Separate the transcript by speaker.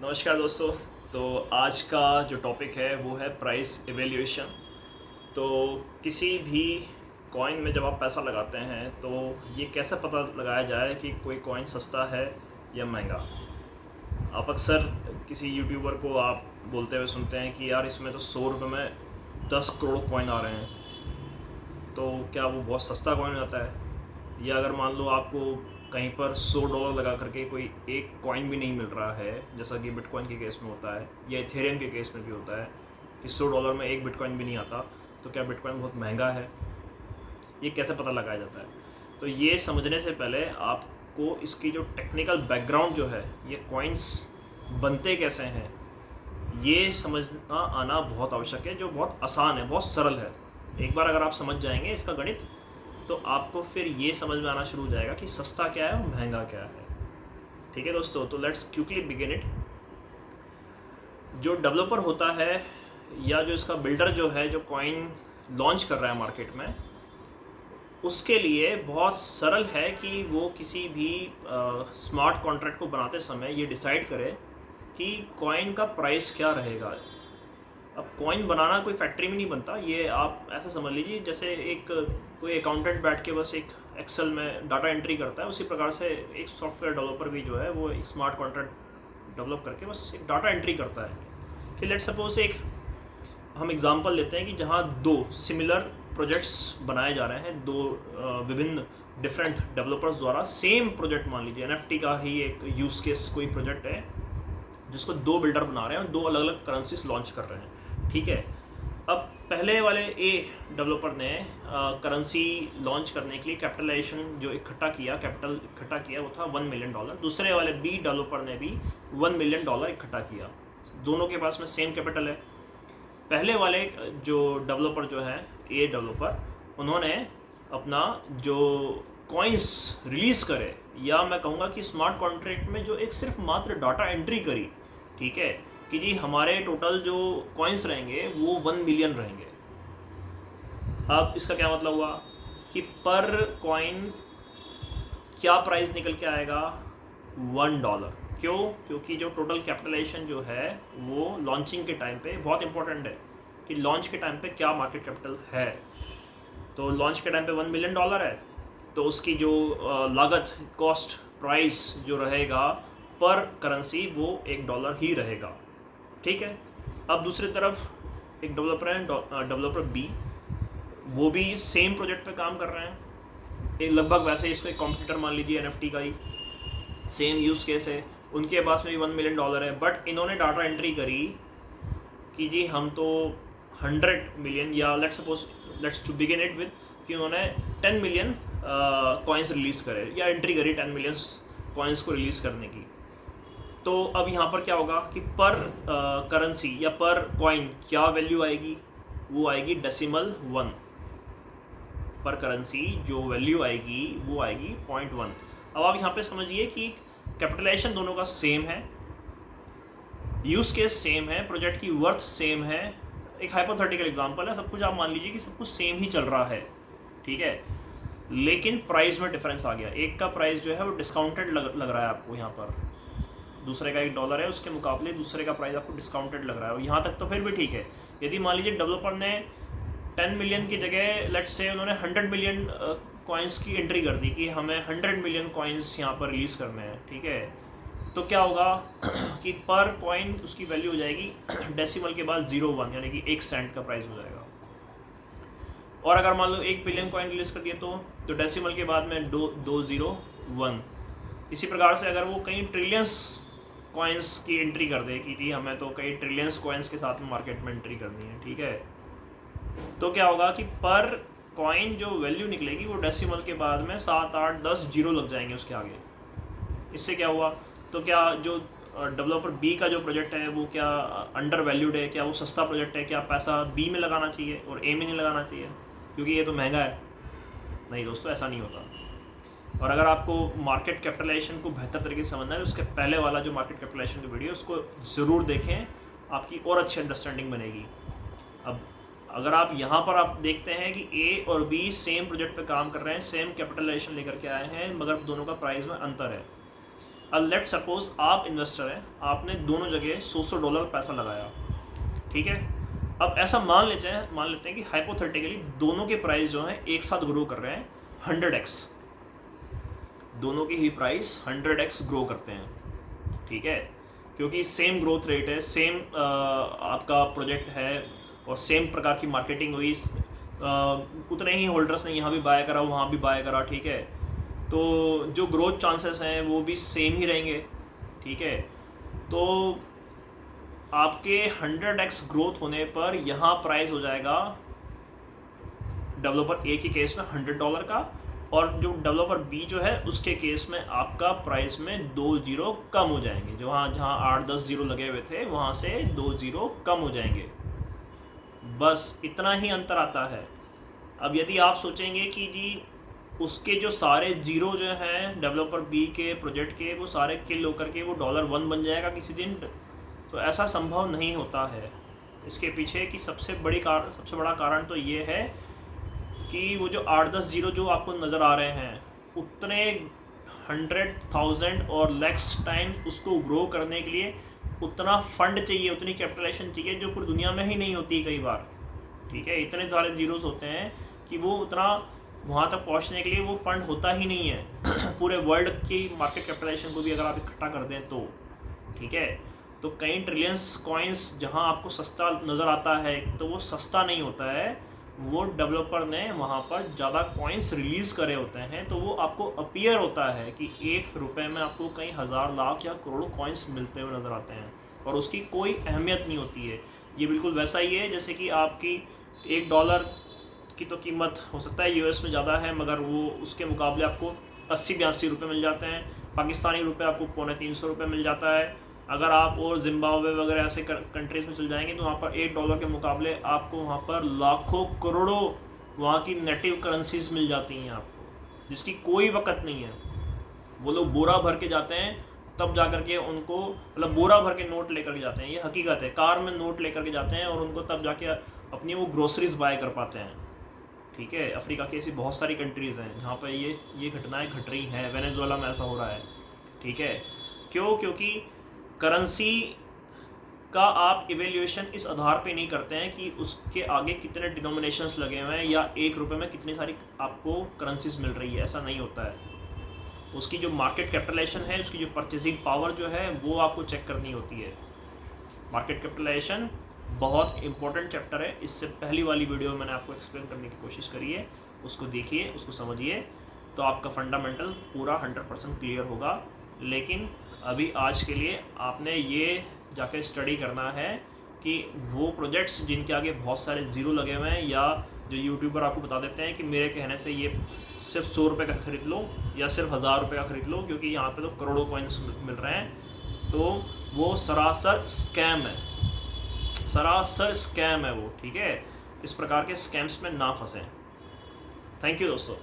Speaker 1: नमस्कार दोस्तों। तो आज का जो टॉपिक है वो है प्राइस इवैल्यूएशन। तो किसी भी कॉइन में जब आप पैसा लगाते हैं तो ये कैसे पता लगाया जाए कि कोई कॉइन सस्ता है या महंगा। आप अक्सर किसी यूट्यूबर को आप बोलते हुए सुनते हैं कि यार इसमें तो 100 रुपये में 10 करोड़ कॉइन आ रहे हैं, तो क्या वो बहुत सस्ता कॉइन हो जाता है? या अगर मान लो आपको कहीं पर $100 लगा करके कोई एक कॉइन भी नहीं मिल रहा है, जैसा कि बिटकॉइन के केस में होता है या इथेरियम के केस में भी होता है कि $100 में एक बिटकॉइन भी नहीं आता, तो क्या बिटकॉइन बहुत महंगा है? ये कैसे पता लगाया जाता है? तो ये समझने से पहले आपको इसकी जो टेक्निकल बैकग्राउंड जो है, ये कॉइन्स बनते कैसे हैं, ये समझना आना बहुत आवश्यक है, जो बहुत आसान है, बहुत सरल है। एक बार अगर आप समझ जाएंगे इसका गणित, तो आपको फिर ये समझ में आना शुरू हो जाएगा कि सस्ता क्या है और महंगा क्या है। ठीक है दोस्तों, तो लेट्स क्विकली बिगिन इट। जो डेवलपर होता है या जो इसका बिल्डर जो है, जो कॉइन लॉन्च कर रहा है मार्केट में, उसके लिए बहुत सरल है कि वो किसी भी स्मार्ट कॉन्ट्रैक्ट को बनाते समय ये डिसाइड करे कि कॉइन का प्राइस क्या रहेगा। अब कॉइन बनाना कोई फैक्ट्री में नहीं बनता, ये आप ऐसा समझ लीजिए जैसे एक कोई अकाउंटेंट बैठ के बस एक एक्सेल में डाटा एंट्री करता है, उसी प्रकार से एक सॉफ्टवेयर डेवलपर भी जो है वो एक स्मार्ट कॉन्ट्रैक्ट डेवलप करके बस एक डाटा एंट्री करता है। कि लेट्स सपोज एक हम एग्जांपल लेते हैं कि जहाँ दो सिमिलर प्रोजेक्ट्स बनाए जा रहे हैं, दो विभिन्न डिफरेंट डेवलपर्स द्वारा सेम प्रोजेक्ट। मान लीजिए NFT का ही एक यूज़ केस कोई प्रोजेक्ट है जिसको दो बिल्डर बना रहे हैं और दो अलग अलग करेंसीज लॉन्च कर रहे हैं। ठीक है, अब पहले वाले ए डेवलपर ने करेंसी लॉन्च करने के लिए कैपिटलाइजेशन जो कैपिटल इकट्ठा किया वो था $1 मिलियन। दूसरे वाले बी डेवलपर ने भी $1 मिलियन इकट्ठा किया। दोनों के पास में सेम कैपिटल है। पहले वाले जो डेवलपर जो है, ए डेवलपर, उन्होंने अपना जो कॉइन्स रिलीज़ करे, या मैं कहूँगा कि स्मार्ट कॉन्ट्रैक्ट में जो एक सिर्फ मात्र डाटा एंट्री करी, ठीक है, कि जी हमारे टोटल जो कॉइन्स रहेंगे वो 1 मिलियन रहेंगे। अब इसका क्या मतलब हुआ कि पर कॉइन क्या प्राइस निकल के आएगा? $1। क्यों? क्योंकि जो टोटल कैपिटलाइजेशन जो है वो लॉन्चिंग के टाइम पे बहुत इंपॉर्टेंट है कि लॉन्च के टाइम पे क्या मार्केट कैपिटल है। तो लॉन्च के टाइम पे $1 मिलियन है, तो उसकी जो लागत, कॉस्ट, प्राइस जो रहेगा पर करेंसी वो $1 ही रहेगा। ठीक है, अब दूसरी तरफ एक डेवलपर है, डेवलपर बी, वो भी सेम प्रोजेक्ट पे काम कर रहे हैं। एक लगभग वैसे ही इसको एक कॉम्पिटिटर मान लीजिए NFT का ही, सेम यूज़ केस है, उनके पास में भी $1 मिलियन है, बट इन्होंने डाटा एंट्री करी कि जी हम तो 100 मिलियन, या let's to begin it with कि उन्होंने 10 मिलियन कॉइन्स रिलीज़ करे या एंट्री करी 10 मिलियन कॉइन्स को रिलीज़ करने की। तो अब यहाँ पर क्या होगा कि पर करेंसी या पर कॉइन क्या वैल्यू आएगी? वो आएगी डेसिमल 1। पर करेंसी जो वैल्यू आएगी वो आएगी 0.1। अब आप यहाँ पे समझिए कि कैपिटलाइजेशन दोनों का सेम है, यूज़ केस सेम है, प्रोजेक्ट की वर्थ सेम है। एक हाइपोथेटिकल एग्जांपल है, सब कुछ आप मान लीजिए कि सब कुछ सेम ही चल रहा है, ठीक है, लेकिन प्राइस में डिफरेंस आ गया। एक का प्राइस जो है वो डिस्काउंटेड लग रहा है आपको यहाँ पर, दूसरे का $1 है, उसके मुकाबले दूसरे का प्राइस आपको डिस्काउंटेड लग रहा है। और यहाँ तक तो फिर भी ठीक है। यदि मान लीजिए डेवलपर ने 10 मिलियन की जगह लेट्स से उन्होंने 100 मिलियन कॉइन्स की एंट्री कर दी कि हमें 100 मिलियन कॉइन्स यहाँ पर रिलीज़ करने हैं, ठीक है, तो क्या होगा कि पर कॉइन उसकी वैल्यू हो जाएगी डेसिमल के बाद 0.1, यानी कि 1 सेंट का प्राइस हो जाएगा। और अगर मान लो 1 बिलियन कॉइन रिलीज़ कर दिए तो डेसिमल के बाद में 201। इसी प्रकार से अगर वो कई ट्रिलियंस कॉइन्स की एंट्री कर दे कि जी हमें तो कई ट्रिलियंस कॉइन्स के साथ में मार्केट में एंट्री करनी है, ठीक है, तो क्या होगा कि पर कॉइन जो वैल्यू निकलेगी वो डेसिमल के बाद में 7, 8, 10 जीरो लग जाएंगे उसके आगे। इससे क्या हुआ, तो क्या जो डेवलपर बी का जो प्रोजेक्ट है वो क्या अंडर वैल्यूड है? क्या वो सस्ता प्रोजेक्ट है? क्या पैसा बी में लगाना चाहिए और ए में नहीं लगाना चाहिए क्योंकि ये तो महंगा है? नहीं दोस्तों, ऐसा नहीं होता। और अगर आपको मार्केट कैपिटलाइजेशन को बेहतर तरीके से समझना है तो उसके पहले वाला जो मार्केट कैपिटलाइजेशन की वीडियो उसको ज़रूर देखें, आपकी और अच्छी अंडरस्टैंडिंग बनेगी। अब अगर आप यहाँ पर आप देखते हैं कि ए और बी सेम प्रोजेक्ट पे काम कर रहे हैं, सेम कैपिटलाइजेशन लेकर के आए हैं, मगर दोनों का प्राइस में अंतर है। लेट सपोज आप इन्वेस्टर हैं, आपने दोनों जगह $100 पैसा लगाया, ठीक है। अब ऐसा मान लेते हैं कि हाइपोथेटिकली दोनों के प्राइस जो हैं एक साथ ग्रो कर रहे हैं 100x, दोनों की ही प्राइस 100x ग्रो करते हैं, ठीक है, क्योंकि सेम ग्रोथ रेट है, सेम आपका प्रोजेक्ट है और सेम प्रकार की मार्केटिंग हुई, उतने ही होल्डर्स ने यहाँ भी बाय करा वहाँ भी बाय करा, ठीक है, तो जो ग्रोथ चांसेस हैं वो भी सेम ही रहेंगे, ठीक है। तो आपके 100x ग्रोथ होने पर यहाँ प्राइस हो जाएगा डेवलपर ए के केस में $100 का, और जो डेवलपर बी जो है उसके केस में आपका प्राइस में 2 जीरो कम हो जाएंगे, जो जहाँ 8-10 जीरो लगे हुए थे वहाँ से 2 जीरो कम हो जाएंगे, बस इतना ही अंतर आता है। अब यदि आप सोचेंगे कि जी उसके जो सारे जीरो जो हैं डेवलपर बी के प्रोजेक्ट के वो सारे किल होकर के वो $1 बन जाएगा किसी दिन, तो ऐसा संभव नहीं होता है। इसके पीछे की सबसे बड़ा कारण तो ये है कि वो जो 8-10 जीरो जो आपको नज़र आ रहे हैं उतने 100,000 और लैक्स टाइम उसको ग्रो करने के लिए उतना फंड चाहिए, उतनी कैपिटलाइजेशन चाहिए जो पूरी दुनिया में ही नहीं होती कई बार, ठीक है। इतने सारे जीरोस होते हैं कि वो उतना वहाँ तक पहुँचने के लिए वो फंड होता ही नहीं है पूरे वर्ल्ड की मार्केट कैपिटलाइजेशन को भी अगर आप इकट्ठा कर दें तो, ठीक है। तो कई ट्रिलियंस कॉइन्स जहाँ आपको सस्ता नज़र आता है तो वो सस्ता नहीं होता है, वो डेवलपर ने वहाँ पर ज़्यादा कॉइन्स रिलीज़ करे होते हैं, तो वो आपको अपीयर होता है कि $1 में आपको कई हज़ार लाख या करोड़ों कॉइन्स मिलते हुए नज़र आते हैं और उसकी कोई अहमियत नहीं होती है। ये बिल्कुल वैसा ही है जैसे कि आपकी $1 की तो कीमत हो सकता है यूएस में ज़्यादा है, मगर वो उसके मुकाबले आपको 80-82 रुपये मिल जाते हैं, पाकिस्तानी रुपये आपको $250 मिल जाता है। अगर आप और जिम्बाब्वे वगैरह ऐसे कंट्रीज़ में चल जाएंगे तो वहाँ पर $1 के मुकाबले आपको वहाँ पर लाखों करोड़ों वहाँ की नेटिव करेंसीज मिल जाती हैं आपको, जिसकी कोई वक़्त नहीं है। वो लोग बोरा भर के जाते हैं तब जा कर के उनको, मतलब बोरा भर के नोट लेकर के जाते हैं, ये हकीकत है, कार में नोट लेकर के जाते हैं और उनको तब जाके अपनी वो ग्रोसरीज बाय कर पाते हैं, ठीक है। अफ्रीका की ऐसी बहुत सारी कंट्रीज़ हैं जहाँ पर ये घटनाएं घट रही हैं, वेनेजुएला में ऐसा हो रहा है, ठीक है। क्योंकि करेंसी का आप इवेल्यूएशन इस आधार पे नहीं करते हैं कि उसके आगे कितने डिनोमिनेशंस लगे हुए हैं या $1 में कितनी सारी आपको करेंसीज मिल रही है, ऐसा नहीं होता है। उसकी जो मार्केट कैपिटलाइजेशन है, उसकी जो परचेजिंग पावर जो है वो आपको चेक करनी होती है। मार्केट कैपिटलाइजेशन बहुत इंपॉर्टेंट चैप्टर है, इससे पहली वाली वीडियो में मैंने आपको एक्सप्लेन करने की कोशिश करी है, उसको देखिए, उसको समझिए, तो आपका फंडामेंटल पूरा 100% क्लियर होगा। लेकिन अभी आज के लिए आपने ये जाकर स्टडी करना है कि वो प्रोजेक्ट्स जिनके आगे बहुत सारे ज़ीरो लगे हुए हैं, या जो यूट्यूबर आपको बता देते हैं कि मेरे कहने से ये सिर्फ $100 का ख़रीद लो या सिर्फ $1000 का ख़रीद लो क्योंकि यहाँ पे तो करोड़ों कॉइन्स मिल रहे हैं, तो वो सरासर स्कैम है, सरासर स्कैम है वो, ठीक है। इस प्रकार के स्कैम्स में ना फंसें। थैंक यू दोस्तों।